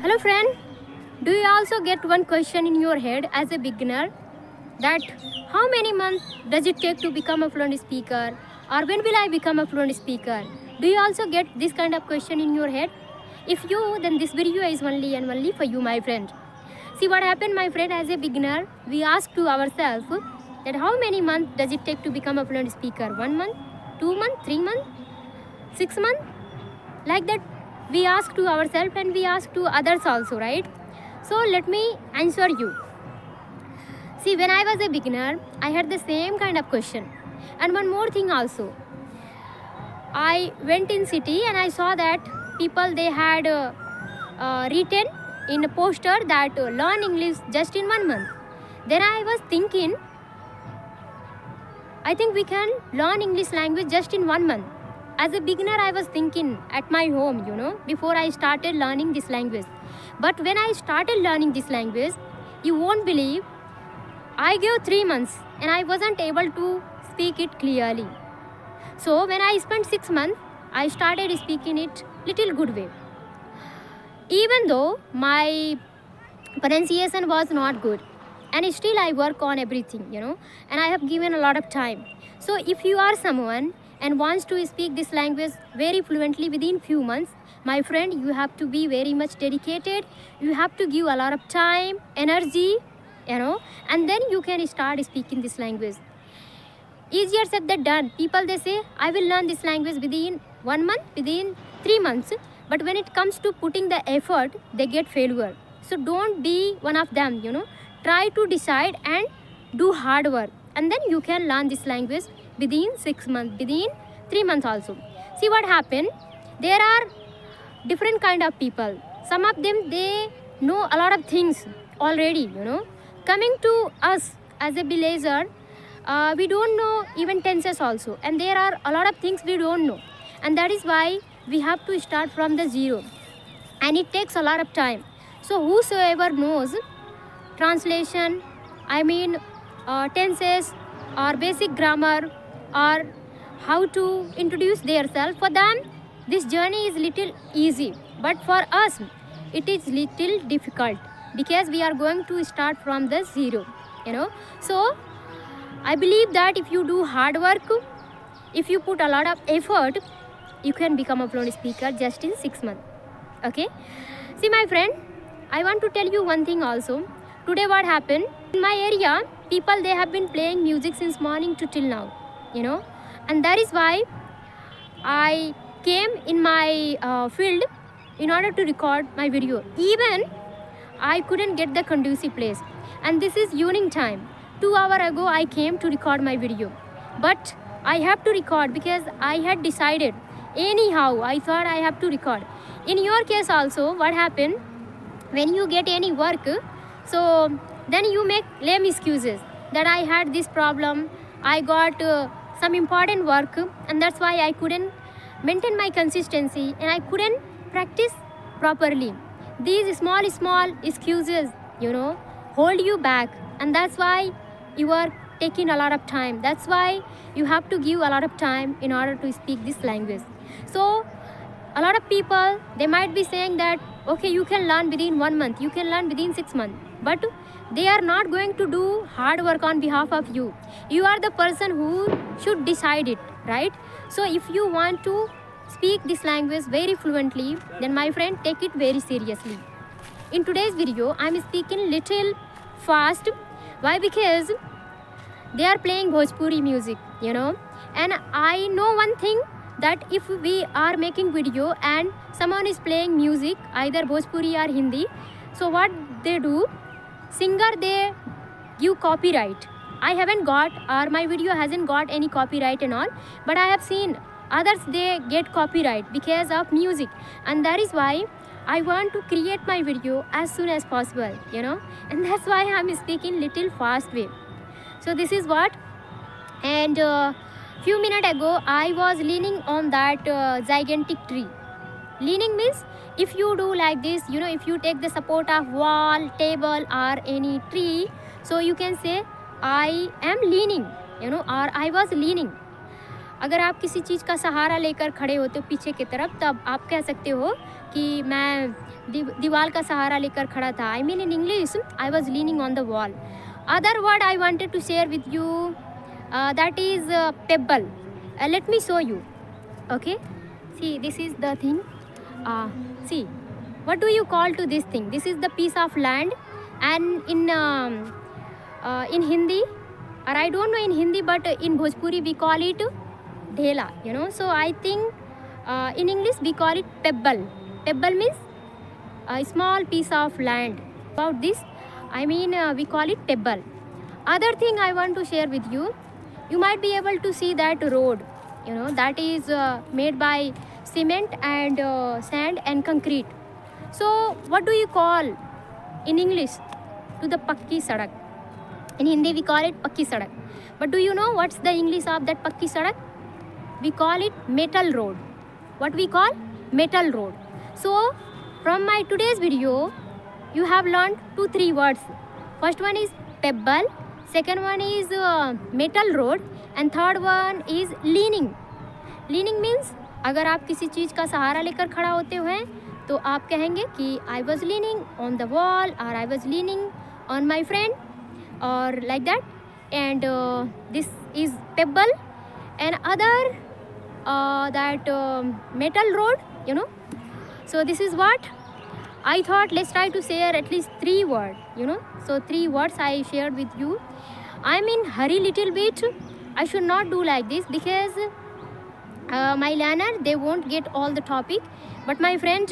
Hello friend, do you also get one question in your head as a beginner, that how many months does it take to become a fluent speaker, or when will I become a fluent speaker? Do you also get this kind of question in your head? If you, then this video is only and only for you, my friend. See what happened, my friend. As a beginner, we ask to ourselves that how many months does it take to become a fluent speaker? 1 month, 2 months, 3 months, 6 months? Like that we ask to ourselves and we ask to others also, right? So let me answer you. See, when I was a beginner, I had the same kind of question. And one more thing also, I went in city and I saw that people, they had written in a poster that learn English just in 1 month. Then I was thinking, I think we can learn English language just in 1 month. As a beginner, I was thinking at my home, before I started learning this language. But when I started learning this language, you won't believe, I gave 3 months and I wasn't able to speak it clearly. So when I spent 6 months, I started speaking it little good way. Even though my pronunciation was not good, and still I work on everything, and I have given a lot of time. So if you are someone and wants to speak this language very fluently within few months, my friend, you have to be very much dedicated. You have to give a lot of time, energy, and then you can start speaking this language. Easier said than done. People, they say, I will learn this language within 1 month, within 3 months. But when it comes to putting the effort, they get failure. So don't be one of them, Try to decide and do hard work. And then you can learn this language within 6 months, within 3 months also. See what happened? There are different kind of people. Some of them, they know a lot of things already, Coming to us as a villager, we don't know even tenses also. And there are a lot of things we don't know. And that is why we have to start from the zero. And it takes a lot of time. So whosoever knows translation, tenses or basic grammar or how to introduce themselves, for them this journey is little easy. But for us, it is little difficult because we are going to start from the zero, So I believe that if you do hard work, if you put a lot of effort, you can become a fluent speaker just in 6 months. Okay? See, my friend, I want to tell you one thing also. Today what happened? In my area, people, they have been playing music since morning to till now, And that is why I came in my field in order to record my video. Even I couldn't get the conducive place. And this is evening time. 2 hours ago, I came to record my video. But I have to record because I had decided. Anyhow, I thought I have to record. In your case also, what happened? When you get any work, so then you make lame excuses that I had this problem, I got some important work, and that's why I couldn't maintain my consistency and I couldn't practice properly. These small excuses, hold you back, and that's why you are taking a lot of time. That's why you have to give a lot of time in order to speak this language. So a lot of people, they might be saying that, okay, you can learn within 1 month, you can learn within 6 months, but they are not going to do hard work on behalf of you. You are the person who should decide it, right? So if you want to speak this language very fluently, then my friend, take it very seriously. In today's video, I'm speaking little fast. Why? Because they are playing Bhojpuri music, And I know one thing, that if we are making video and someone is playing music, either Bhojpuri or Hindi, so what they do, singer, they give copyright. I haven't got, or my video hasn't got any copyright and all, but I have seen others, they get copyright because of music. And that is why I want to create my video as soon as possible, And that's why I'm speaking little fast way. So this is what. And few minutes ago, I was leaning on that gigantic tree. Leaning means if you do like this, if you take the support of wall, table or any tree, so you can say I am leaning, or I was leaning. अगर आप किसी चीज़ का सहारा लेकर खड़े होते हो पीछे की तरफ, तब आप कह सकते हो कि मैं दीवार का सहारा लेकर खड़ा था. I mean in English, I was leaning on the wall. Other word I wanted to share with you, that is pebble. Let me show you. Okay, see, this is the thing. See, what do you call to this thing? This is the piece of land, and in Hindi, or I don't know in Hindi, but in Bhojpuri we call it dhela. You know, so I think in English we call it pebble. Pebble means a small piece of land. About this, I mean we call it pebble. Other thing I want to share with you, you might be able to see that road, you know, that is made by cement and sand and concrete. So what do you call in English to the pakki sadak? In Hindi we call it pakki sadak. But do you know what's the English of that pakki sadak? We call it metal road. What we call? Metal road. So from my today's video, you have learned 2-3 words. First one is pebble, second one is metal road, and third one is leaning. Leaning means अगर आप किसी चीज़ का सहारा लेकर खड़ा होते हैं तो आप कहेंगे कि I was leaning on the wall, or I was leaning on my friend, or like that. And this is pebble, and other that metal road, you know. So this is what I thought. Let's try to share at least 3 words, you know. So 3 words I shared with you. I'm in hurry little bit. I should not do like this because my learner, they won't get all the topic. But my friend,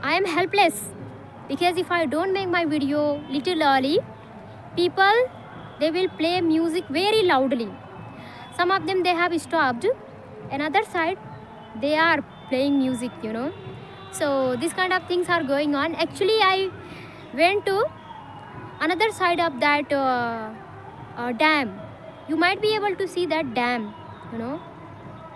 I am helpless because if I don't make my video little early, people, they will play music very loudly. Some of them, they have stopped. Another side, they are playing music, you know. So this kind of things are going on. Actually, I went to another side of that dam. You might be able to see that dam, you know.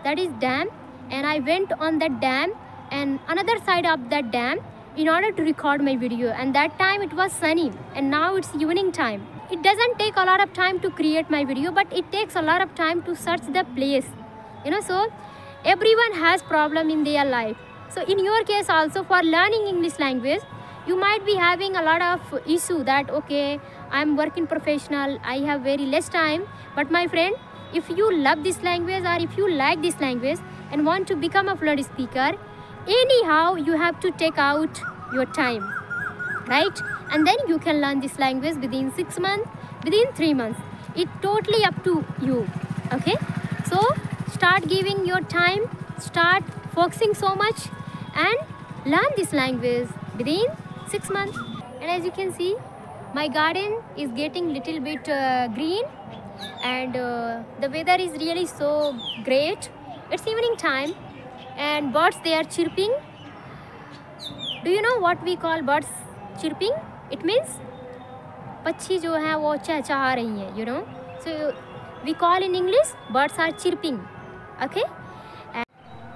That is dam, and I went on that dam and another side of that dam in order to record my video. And that time it was sunny, and now it's evening time. It doesn't take a lot of time to create my video, but it takes a lot of time to search the place, you know. So everyone has problem in their life. So in your case also, for learning English language, you might be having a lot of issue that okay, I'm working professional, I have very less time. But my friend, if you love this language, or if you like this language and want to become a fluent speaker, anyhow you have to take out your time, right? And then you can learn this language within 6 months, within 3 months. It's totally up to you. Okay, so start giving your time, start focusing so much, and learn this language within 6 months. And as you can see, my garden is getting little bit green, and the weather is really so great. It's evening time, and birds, they are chirping. Do you know what we call birds chirping? It means पक्षी जो है वो चहचहा रही हैं, you know. So we call in English, birds are chirping. Okay, and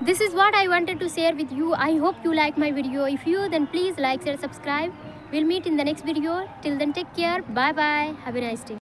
this is what I wanted to share with you. I hope you like my video. If you, then please like, share, subscribe. We'll meet in the next video. Till then, take care. Bye bye. Have a nice day.